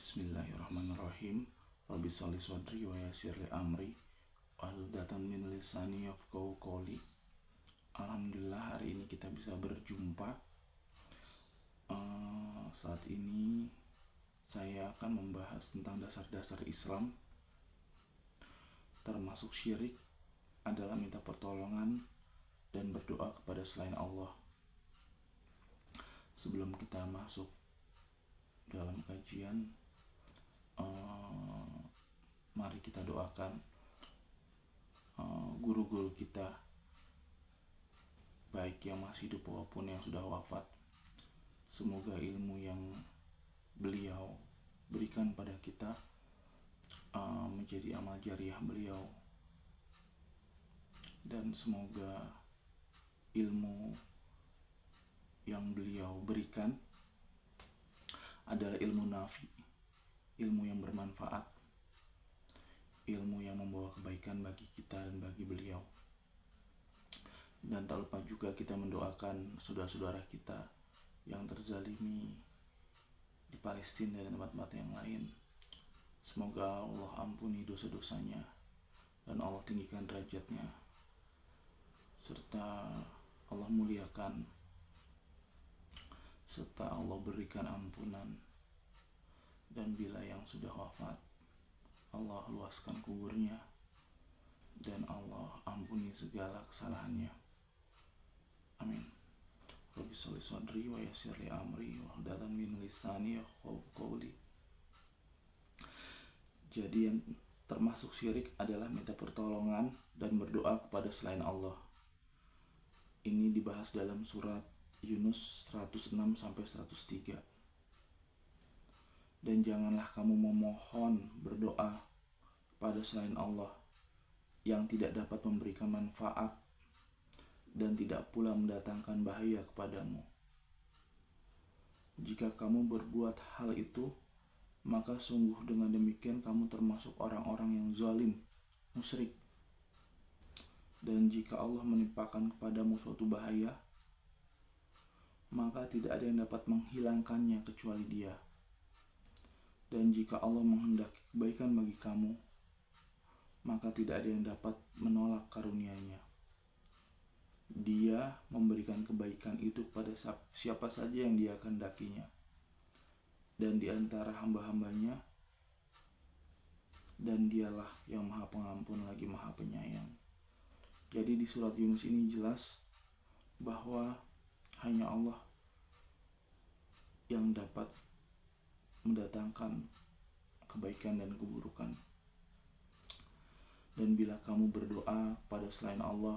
Bismillahirrahmanirrahim. Rabbi sholli shodri wa yassir li amri wahlul min lisani yafqahu qawli. Alhamdulillah hari ini kita bisa berjumpa. Saat ini saya akan membahas tentang dasar-dasar Islam, termasuk syirik adalah minta pertolongan dan berdoa kepada selain Allah. Sebelum kita masuk dalam kajian, mari kita doakan guru-guru kita, baik yang masih hidup maupun yang sudah wafat. Semoga ilmu yang beliau berikan pada kita menjadi amal jariah beliau, dan semoga ilmu yang beliau berikan adalah ilmu nafi, ilmu yang bermanfaat, ilmu yang membawa kebaikan bagi kita dan bagi beliau. Dan tak lupa juga kita mendoakan saudara-saudara kita yang terzalimi di Palestina dan tempat-tempat yang lain. Semoga Allah ampuni dosa-dosanya dan Allah tinggikan derajatnya, serta Allah muliakan, serta Allah berikan ampunan. Dan bila yang sudah wafat, Allah luaskan kuburnya dan Allah ampuni segala kesalahannya. Amin. Rabbi sholli shodri wa yassir li amri wahlul min lisani yafqahu qawli. Jadi yang termasuk syirik adalah minta pertolongan dan berdoa kepada selain Allah. Ini dibahas dalam surat Yunus 106 sampai 103. Dan janganlah kamu memohon berdoa pada selain Allah yang tidak dapat memberikan manfaat dan tidak pula mendatangkan bahaya kepadamu. Jika kamu berbuat hal itu, maka sungguh dengan demikian kamu termasuk orang-orang yang zalim, musyrik. Dan jika Allah menimpakan kepadamu suatu bahaya, maka tidak ada yang dapat menghilangkannya kecuali Dia. Dan jika Allah menghendaki kebaikan bagi kamu, maka tidak ada yang dapat menolak karunia-Nya. Dia memberikan kebaikan itu kepada siapa saja yang Dia kehendakinya. Dan di antara hamba-hambanya, dan Dialah yang Maha Pengampun lagi Maha Penyayang. Jadi di surat Yunus ini jelas bahwa hanya Allah yang dapat mendatangkan kebaikan dan keburukan. Dan bila kamu berdoa pada selain Allah,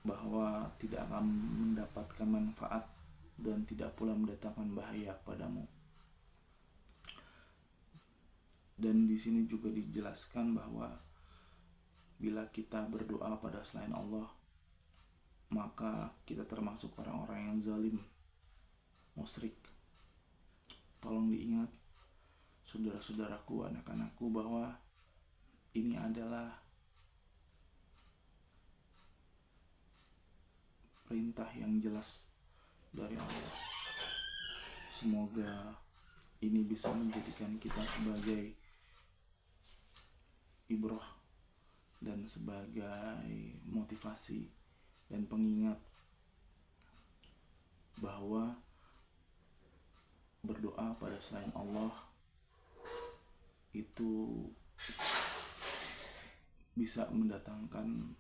bahwa tidak akan mendapatkan manfaat dan tidak pula mendatangkan bahaya kepadamu. Dan di sini juga dijelaskan bahwa bila kita berdoa pada selain Allah, maka kita termasuk orang-orang yang zalim, musyrik. Tolong diingat, saudara-saudaraku, anak-anakku, bahwa ini adalah perintah yang jelas dari Allah. Semoga ini bisa menjadikan kita sebagai ibrah dan sebagai motivasi dan pengingat bahwa berdoa pada selain Allah itu bisa mendatangkan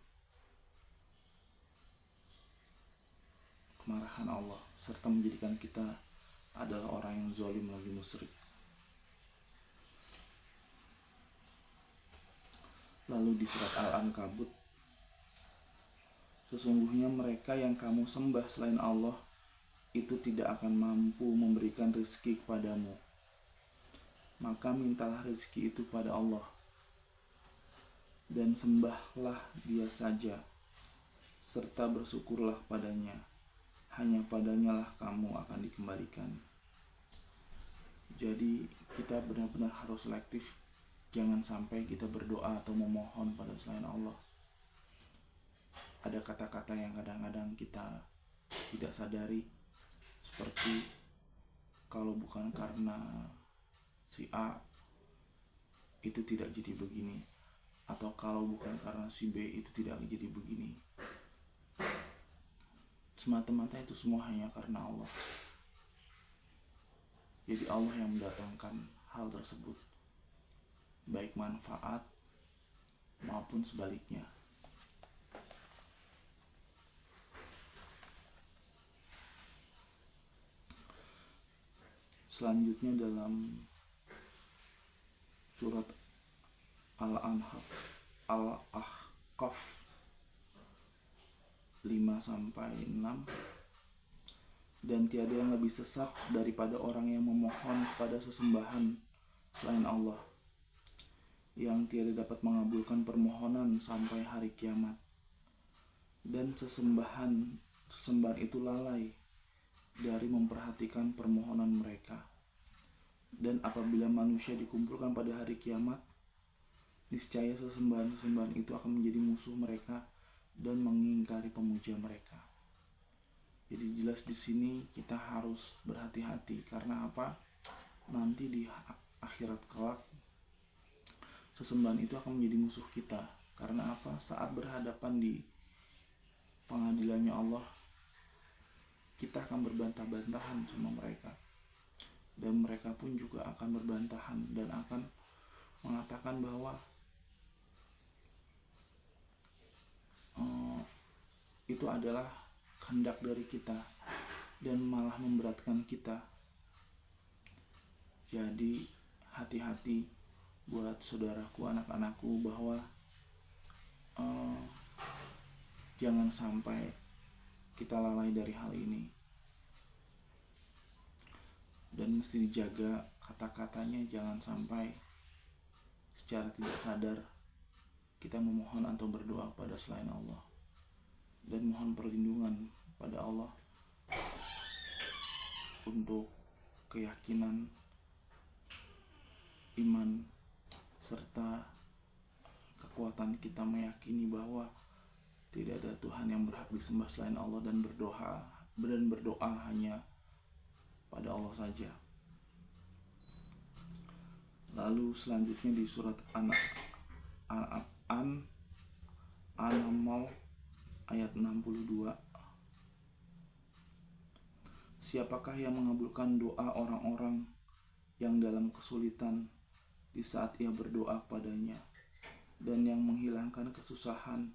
kemarahan Allah, serta menjadikan kita adalah orang yang zalim lagi musyrik. Lalu di surat Al-Ankabut, sesungguhnya mereka yang kamu sembah selain Allah itu tidak akan mampu memberikan rezeki kepadamu. Maka mintalah rezeki itu pada Allah dan sembahlah Dia saja, serta bersyukurlah padanya. Hanya padanya lah kamu akan dikembalikan. Jadi kita benar-benar harus selektif. Jangan sampai kita berdoa atau memohon pada selain Allah. Ada kata-kata yang kadang-kadang kita tidak sadari, seperti kalau bukan karena si A itu tidak jadi begini, atau kalau bukan karena si B itu tidak jadi begini. Semata-mata itu semua hanya karena Allah. Jadi Allah yang mendatangkan hal tersebut, baik manfaat maupun sebaliknya. Selanjutnya dalam surat Al-Ahqaf 5-6, dan tiada yang lebih sesat daripada orang yang memohon kepada sesembahan selain Allah, yang tiada dapat mengabulkan permohonan sampai hari kiamat, dan sesembahan itu lalai dari memperhatikan permohonan mereka. Dan apabila manusia dikumpulkan pada hari kiamat, niscaya sesembahan itu akan menjadi musuh mereka dan mengingkari pemuja mereka. Jadi jelas di sini kita harus berhati-hati, karena apa? Nanti di akhirat kelak sesembahan itu akan menjadi musuh kita. Karena apa? Saat berhadapan di pengadilannya Allah, kita akan berbantah-bantahan sama mereka, dan mereka pun juga akan berbantahan dan akan mengatakan bahwa itu adalah kehendak dari kita dan malah memberatkan kita. Jadi hati-hati buat saudaraku, anak-anakku, bahwa jangan sampai kita lalai dari hal ini, dan mesti dijaga kata-katanya. Jangan sampai secara tidak sadar kita memohon atau berdoa pada selain Allah, dan mohon perlindungan pada Allah untuk keyakinan, iman, serta kekuatan kita meyakini bahwa tidak ada Tuhan yang berhak disembah selain Allah, dan berdoa hanya pada Allah saja. Lalu selanjutnya di surat An-Naml ayat 62, siapakah yang mengabulkan doa orang-orang yang dalam kesulitan di saat ia berdoa kepadanya, dan yang menghilangkan kesusahan,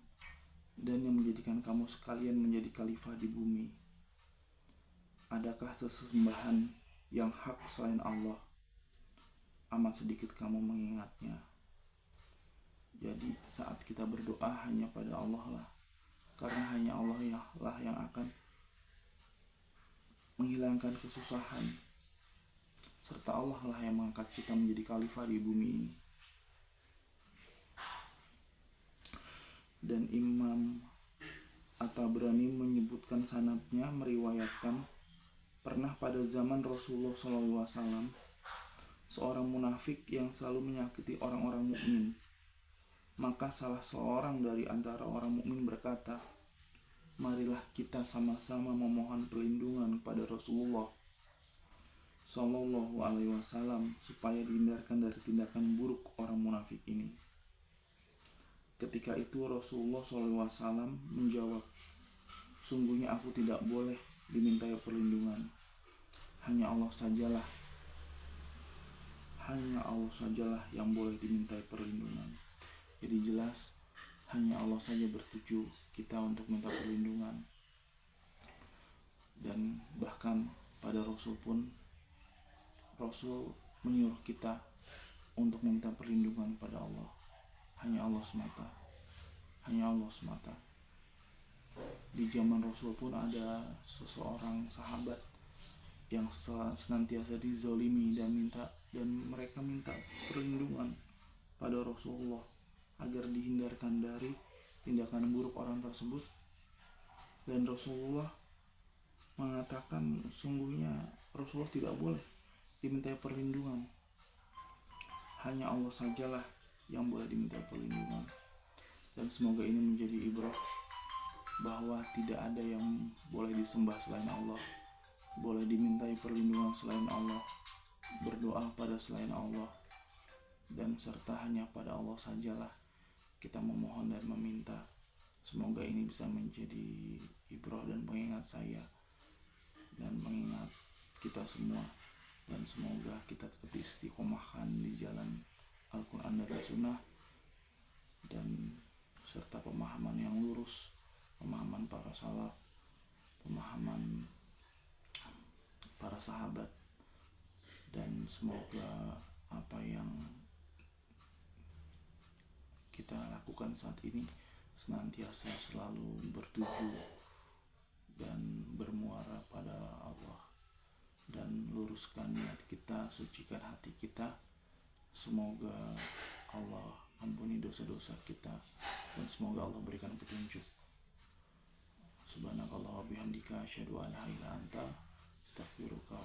dan yang menjadikan kamu sekalian menjadi khalifah di bumi? Adakah sesembahan yang hak selain Allah? Amat sedikit kamu mengingatnya. Jadi saat kita berdoa hanya pada Allah lah, karena hanya Allah lah yang akan menghilangkan kesusahan, serta Allah lah yang mengangkat kita menjadi khalifah di bumi ini. Dan Imam At-Tabrani menyebutkan sanadnya meriwayatkan, pernah pada zaman Rasulullah SAW seorang munafik yang selalu menyakiti orang-orang mukmin. Maka salah seorang dari antara orang mukmin berkata, marilah kita sama-sama memohon perlindungan kepada Rasulullah Shallallahu Alaihi Wasallam supaya dihindarkan dari tindakan buruk orang munafik ini. Ketika itu Rasulullah SAW menjawab, sungguhnya aku tidak boleh dimintai perlindungan. Hanya Allah sajalah yang boleh dimintai perlindungan. Jadi jelas hanya Allah saja bertuju kita untuk minta perlindungan. Dan bahkan pada Rasul pun, Rasul menyuruh kita untuk minta perlindungan pada Allah. Hanya Allah semata. Di zaman Rasul pun ada seseorang sahabat yang senantiasa dizolimi dan mereka minta perlindungan pada Rasulullah agar dihindarkan dari tindakan buruk orang tersebut. Dan Rasulullah mengatakan sungguhnya Rasulullah tidak boleh dimintai perlindungan. Hanya Allah sajalah yang boleh diminta perlindungan. Dan semoga ini menjadi ibrah bahwa tidak ada yang boleh disembah selain Allah, boleh dimintai perlindungan selain Allah, berdoa pada selain Allah, dan serta hanya pada Allah sajalah kita memohon dan meminta. Semoga ini bisa menjadi ibrah dan pengingat saya dan mengingat kita semua, dan semoga kita tetap istiqomahkan di jalan Al-Quran dan Sunnah, dan serta pemahaman yang lurus, pemahaman para salaf, pemahaman para sahabat. Dan semoga apa yang kita lakukan saat ini senantiasa selalu bertuju dan bermuara pada Allah, dan luruskan niat kita, sucikan hati kita. Semoga Allah ampuni dosa-dosa kita, dan semoga Allah berikan petunjuk. Subhanakallah wa bihamdika asyhadu an la ilaha illa anta astaghfiruka